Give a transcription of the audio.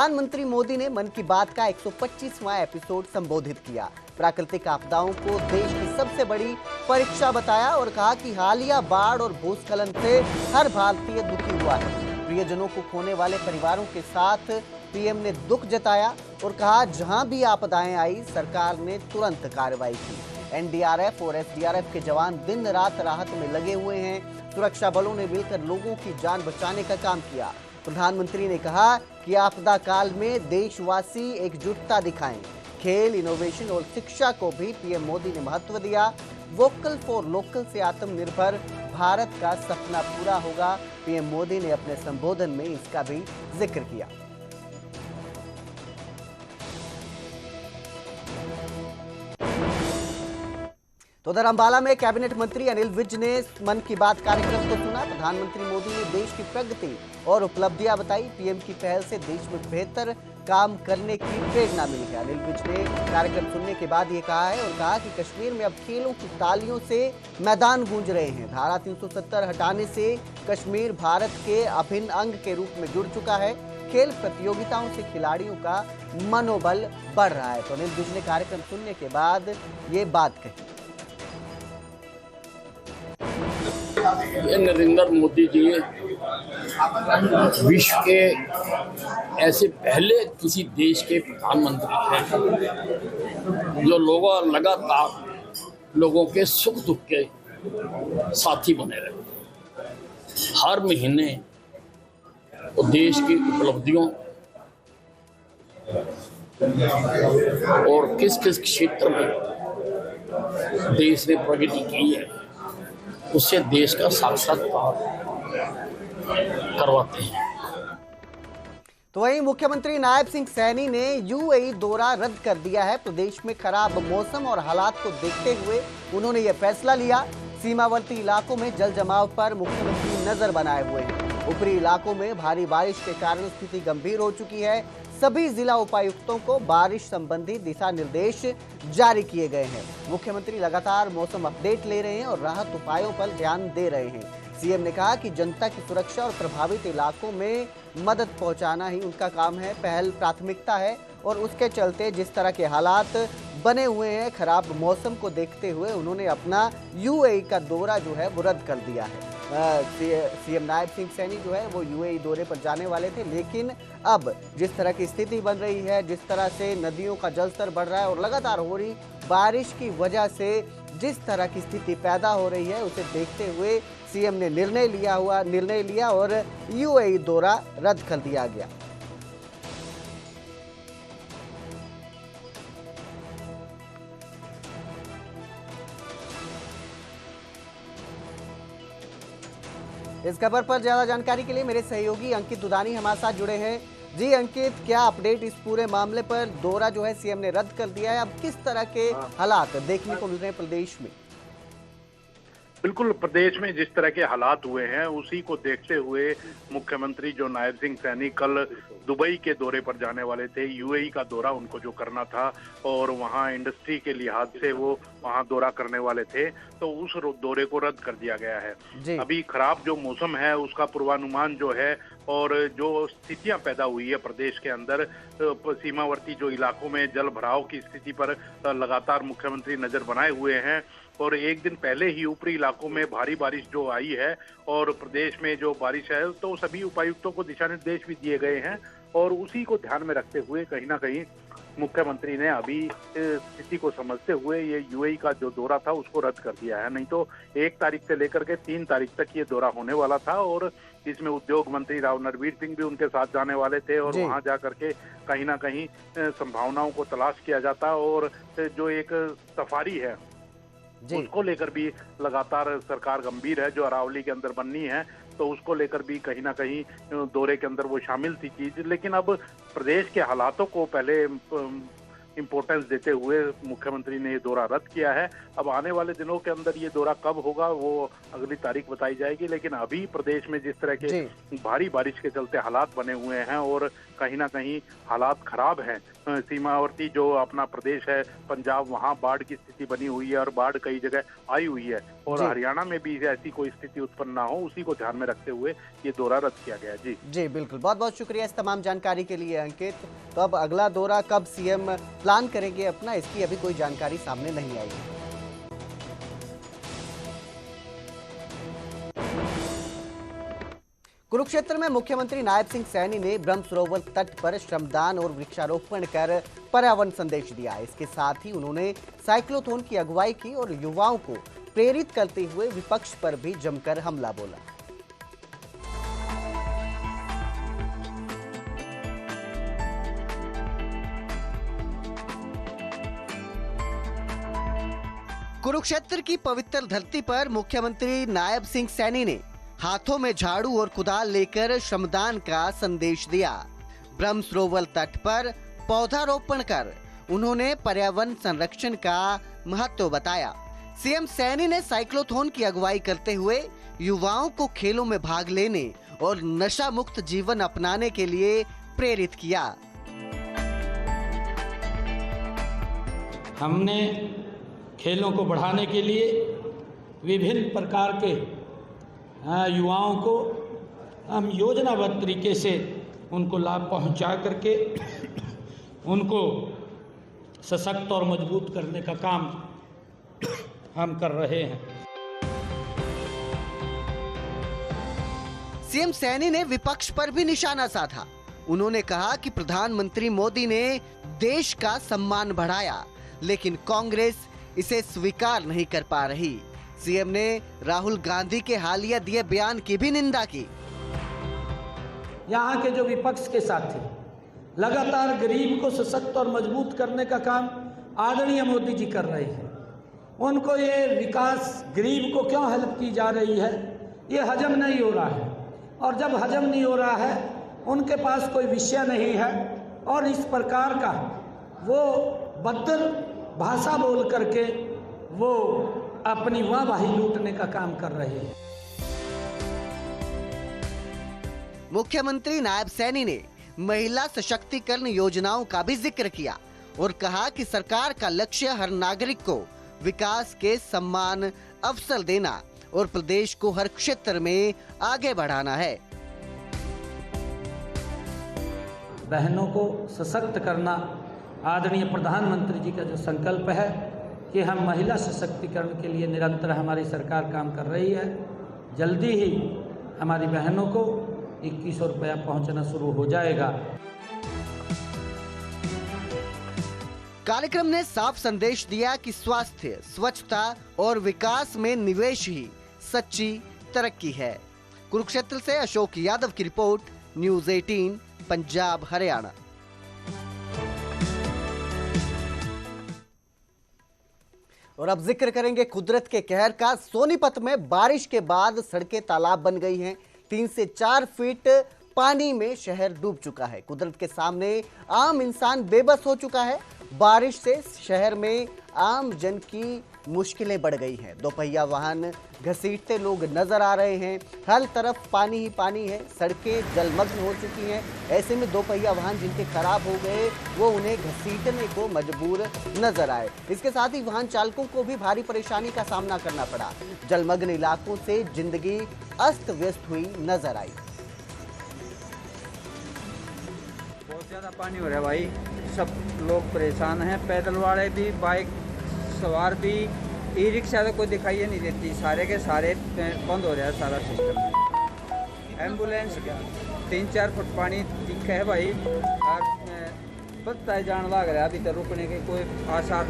प्रधानमंत्री मोदी ने मन की बात का 125वां एपिसोड संबोधित किया। प्राकृतिक आपदाओं को देश की सबसे बड़ी परीक्षा बताया और कहा कि हालिया बाढ़ और भूस्खलन से हर भारतीय दुखी हुआ है। प्रियजनों को खोने वाले परिवारों के साथ पीएम ने दुख जताया और कहा, जहां भी आपदाएं आई सरकार ने तुरंत कार्रवाई की। एनडीआरएफ और एसडीआरएफ के जवान दिन रात राहत में लगे हुए हैं। सुरक्षा बलों ने मिलकर लोगों की जान बचाने का काम किया। प्रधानमंत्री ने कहा कि आपदा काल में देशवासी एकजुटता दिखाएं। खेल, इनोवेशन और शिक्षा को भी पीएम मोदी ने महत्व दिया। वोकल फॉर लोकल से आत्मनिर्भर भारत का सपना पूरा होगा। पीएम मोदी ने अपने संबोधन में इसका भी जिक्र किया। तो उधर अंबाला में कैबिनेट मंत्री अनिल विज ने मन की बात कार्यक्रम को सुना। प्रधानमंत्री मोदी ने देश की प्रगति और उपलब्धियां बताई। पीएम की पहल से देश में बेहतर काम करने की प्रेरणा मिली है। अनिल विज ने कार्यक्रम सुनने के बाद ये कहा है और कहा कि कश्मीर में अब खेलों की तालियों से मैदान गूंज रहे हैं। धारा 370 हटाने से कश्मीर भारत के अभिन्न अंग के रूप में जुड़ चुका है। खेल प्रतियोगिताओं से खिलाड़ियों का मनोबल बढ़ रहा है। तो अनिल विज ने कार्यक्रम सुनने के बाद ये बात कही। ये नरेंद्र मोदी जी विश्व के ऐसे पहले किसी देश के प्रधानमंत्री हैं जो लगातार लोगों के सुख दुख के साथी बने रहे। हर महीने वो देश की उपलब्धियों और किस किस क्षेत्र में देश ने प्रगति की है उससे देश का साक्षात्कार करवाते हैं। तो वहीं मुख्यमंत्री नायब सिंह सैनी ने यूएई दौरा रद्द कर दिया है। प्रदेश में खराब मौसम और हालात को देखते हुए उन्होंने यह फैसला लिया। सीमावर्ती इलाकों में जल जमाव पर मुख्यमंत्री नजर बनाए हुए हैं। ऊपरी इलाकों में भारी बारिश के कारण स्थिति गंभीर हो चुकी है। सभी जिला उपायुक्तों को बारिश संबंधी दिशा निर्देश जारी किए गए हैं। मुख्यमंत्री लगातार मौसम अपडेट ले रहे हैं और राहत उपायों पर ध्यान दे रहे हैं। सीएम ने कहा कि जनता की सुरक्षा और प्रभावित इलाकों में मदद पहुंचाना ही उनका काम है, पहल प्राथमिकता है और उसके चलते जिस तरह के हालात बने हुए हैं, खराब मौसम को देखते हुए उन्होंने अपना यूएई का दौरा जो है वो रद्द कर दिया है। सीएम नायब सिंह सैनी जो है वो यूएई दौरे पर जाने वाले थे, लेकिन अब जिस तरह की स्थिति बन रही है, जिस तरह से नदियों का जलस्तर बढ़ रहा है और लगातार हो रही बारिश की वजह से जिस तरह की स्थिति पैदा हो रही है, उसे देखते हुए सीएम ने निर्णय लिया और यूएई दौरा रद्द कर दिया गया। इस खबर पर ज्यादा जानकारी के लिए मेरे सहयोगी अंकित दुधानी हमारे साथ जुड़े हैं। जी अंकित, क्या अपडेट इस पूरे मामले पर? दौरा जो है सीएम ने रद्द कर दिया है, अब किस तरह के हालात देखने को मिल रहे हैं प्रदेश में? बिल्कुल, प्रदेश में जिस तरह के हालात हुए हैं उसी को देखते हुए मुख्यमंत्री जो नायब सिंह सैनी कल दुबई के दौरे पर जाने वाले थे, यूएई का दौरा उनको जो करना था और वहां इंडस्ट्री के लिहाज से वो वहां दौरा करने वाले थे, तो उस दौरे को रद्द कर दिया गया है। अभी खराब जो मौसम है उसका पूर्वानुमान जो है और जो स्थितियां पैदा हुई है प्रदेश के अंदर, सीमावर्ती जो इलाकों में जल भराव की स्थिति पर लगातार मुख्यमंत्री नजर बनाए हुए हैं और एक दिन पहले ही ऊपरी इलाकों में भारी बारिश जो आई है और प्रदेश में जो बारिश है तो सभी उपायुक्तों को दिशा निर्देश भी दिए गए हैं और उसी को ध्यान में रखते हुए कहीं ना कहीं मुख्यमंत्री ने अभी स्थिति को समझते हुए ये यूएई का जो दौरा था उसको रद्द कर दिया है। नहीं तो 1 तारीख से लेकर के 3 तारीख तक ये दौरा होने वाला था और इसमें उद्योग मंत्री राव नरवीर सिंह भी उनके साथ जाने वाले थे और वहां जा करके कहीं ना कहीं संभावनाओं को तलाश किया जाता और जो एक सफारी है उसको लेकर भी लगातार सरकार गंभीर है, जो अरावली के अंदर बननी है तो उसको लेकर भी कहीं ना कहीं दौरे के अंदर वो शामिल थी चीज। लेकिन अब प्रदेश के हालातों को पहले इंपॉर्टेंस देते हुए मुख्यमंत्री ने ये दौरा रद्द किया है। अब आने वाले दिनों के अंदर ये दौरा कब होगा वो अगली तारीख बताई जाएगी, लेकिन अभी प्रदेश में जिस तरह के भारी बारिश के चलते हालात बने हुए हैं और कहीं ना कहीं हालात खराब हैं, सीमावर्ती जो अपना प्रदेश है पंजाब, वहां बाढ़ की स्थिति बनी हुई है और बाढ़ कई जगह आई हुई है और जी। हरियाणा में भी ऐसी कोई स्थिति उत्पन्न ना हो, उसी को ध्यान में रखते हुए ये दौरा रद्द किया गया। जी जी बिल्कुल, बहुत बहुत शुक्रिया इस तमाम जानकारी के लिए अंकित। तो अब अगला दौरा कब सीएम प्लान करेंगे अपना, इसकी अभी कोई जानकारी सामने नहीं आई है। कुरुक्षेत्र में मुख्यमंत्री नायब सिंह सैनी ने ब्रह्म सरोवर तट पर श्रमदान और वृक्षारोपण कर पर्यावरण संदेश दिया। इसके साथ ही उन्होंने साइक्लोथॉन की अगुवाई की और युवाओं को प्रेरित करते हुए विपक्ष पर भी जमकर हमला बोला। कुरुक्षेत्र की पवित्र धरती पर मुख्यमंत्री नायब सिंह सैनी ने हाथों में झाड़ू और कुदाल लेकर श्रमदान का संदेश दिया। ब्रह्म सरोवर तट पर पौधारोपण कर उन्होंने पर्यावरण संरक्षण का महत्व बताया। सीएम सैनी ने साइक्लोथॉन की अगुवाई करते हुए युवाओं को खेलों में भाग लेने और नशा मुक्त जीवन अपनाने के लिए प्रेरित किया। हमने खेलों को बढ़ाने के लिए विभिन्न प्रकार के युवाओं को हम योजनाबद्ध तरीके से उनको लाभ पहुंचा करके उनको सशक्त और मजबूत करने का काम हम कर रहे हैं। सीएम सैनी ने विपक्ष पर भी निशाना साधा। उन्होंने कहा कि प्रधानमंत्री मोदी ने देश का सम्मान बढ़ाया, लेकिन कांग्रेस इसे स्वीकार नहीं कर पा रही। सीएम ने राहुल गांधी के हालिया दिए बयान की भी निंदा की। यहाँ के जो विपक्ष के साथी लगातार गरीब को सशक्त और मजबूत करने का काम आदरणीय मोदी जी कर रहे हैं, उनको ये विकास गरीब को क्यों हेल्प की जा रही है, ये हजम नहीं हो रहा है। और जब हजम नहीं हो रहा है, उनके पास कोई विषय नहीं है और इस प्रकार का वो बदतर भाषा बोल करके वो अपनी वाहवाही लूटने का काम कर रहे हैं। मुख्यमंत्री नायब सैनी ने महिला सशक्तिकरण योजनाओं का भी जिक्र किया और कहा कि सरकार का लक्ष्य हर नागरिक को विकास के समान अवसर देना और प्रदेश को हर क्षेत्र में आगे बढ़ाना है। बहनों को सशक्त करना आदरणीय प्रधानमंत्री जी का जो संकल्प है कि हम महिला सशक्तिकरण के लिए निरंतर हमारी सरकार काम कर रही है। जल्दी ही हमारी बहनों को 2100 रुपया पहुंचना शुरू हो जाएगा। कार्यक्रम ने साफ संदेश दिया कि स्वास्थ्य, स्वच्छता और विकास में निवेश ही सच्ची तरक्की है। कुरुक्षेत्र से अशोक यादव की रिपोर्ट, न्यूज़ 18 पंजाब हरियाणा। और अब जिक्र करेंगे कुदरत के कहर का। सोनीपत में बारिश के बाद सड़कें तालाब बन गई हैं। 3 से 4 फीट पानी में शहर डूब चुका है। कुदरत के सामने आम इंसान बेबस हो चुका है। बारिश से शहर में आम जन की मुश्किलें बढ़ गई हैं। दोपहिया वाहन घसीटते लोग नजर आ रहे हैं। हर तरफ पानी ही पानी है। सड़कें जलमग्न हो चुकी हैं। ऐसे में दोपहिया वाहन जिनके खराब हो गए वो उन्हें घसीटने को मजबूर नजर आए। इसके साथ ही वाहन चालकों को भी भारी परेशानी का सामना करना पड़ा। जलमग्न इलाकों से जिंदगी अस्त व्यस्त हुई नजर आई। बहुत ज़्यादा पानी हो रहा है भाई, सब लोग परेशान हैं। पैदल वाले भी, बाइक सवार भी, ई रिक्शा तो कोई दिखाई नहीं देती, सारे के सारे बंद हो रहा है सारा सिस्टम। एम्बुलेंस 3-4 फुट पानी दिखा है भाई, और बदता जान लग रहा है। अभी तक रुकने के कोई आसार